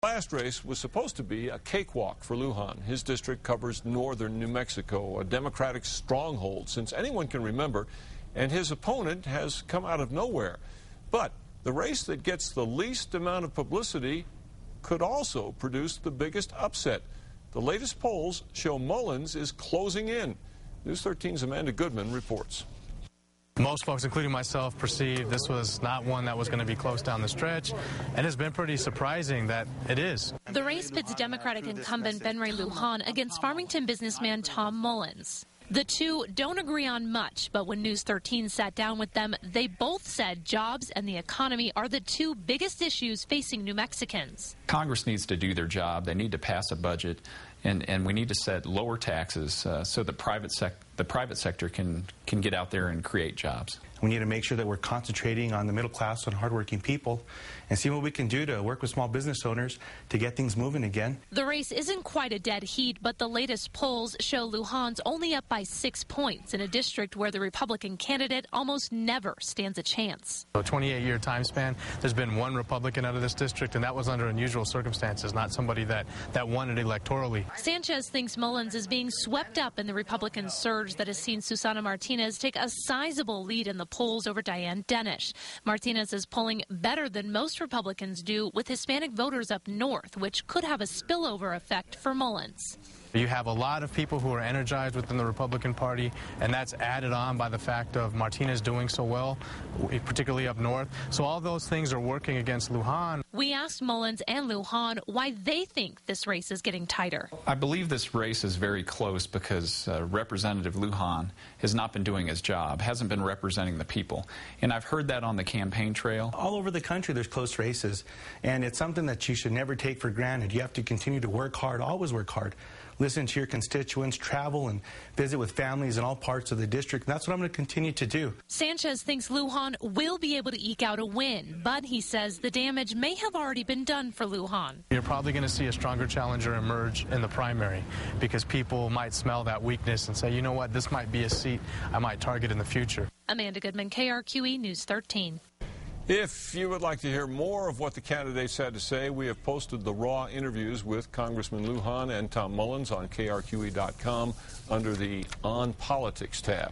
Last race was supposed to be a cakewalk for Lujan. His district covers northern New Mexico, a Democratic stronghold since anyone can remember, and his opponent has come out of nowhere. But the race that gets the least amount of publicity could also produce the biggest upset. The latest polls show Mullins is closing in. News 13's Amanda Goodman reports. Most folks, including myself, perceived this was not one that was going to be close down the stretch, and it's been pretty surprising that it is. The race pits Democratic incumbent Ben Ray Lujan against Farmington businessman Tom Mullins. The two don't agree on much, but when News 13 sat down with them, they both said jobs and the economy are the two biggest issues facing New Mexicans. Congress needs to do their job. They need to pass a budget, and we need to set lower taxes so the private sector can get out there and create jobs. We need to make sure that we're concentrating on the middle class and hardworking people and see what we can do to work with small business owners to get things moving again. The race isn't quite a dead heat, but the latest polls show Lujan's only up by 6 points in a district where the Republican candidate almost never stands a chance. A 28-year time span, there's been one Republican out of this district, and that was under unusual circumstances, not somebody that won it electorally. Sanchez thinks Mullins is being swept up in the Republican surge that has seen Susana Martinez take a sizable lead in the polls over Diane Dennish. Martinez is polling better than most Republicans do, with Hispanic voters up north, which could have a spillover effect for Mullins. You have a lot of people who are energized within the Republican Party, and that's added on by the fact of Martinez doing so well, particularly up north. So all those things are working against Lujan. We asked Mullins and Lujan why they think this race is getting tighter. I believe this race is very close because Representative Lujan has not been doing his job, hasn't been representing the people. And I've heard that on the campaign trail. All over the country there's close races, and it's something that you should never take for granted. You have to continue to work hard, always work hard. Listen to your constituents, travel and visit with families in all parts of the district. And that's what I'm going to continue to do. Sanchez thinks Lujan will be able to eke out a win, but he says the damage may have already been done for Lujan. You're probably going to see a stronger challenger emerge in the primary because people might smell that weakness and say, you know what, this might be a seat I might target in the future. Amanda Goodman, KRQE News 13. If you would like to hear more of what the candidates had to say, we have posted the raw interviews with Congressman Lujan and Tom Mullins on KRQE.com under the On Politics tab.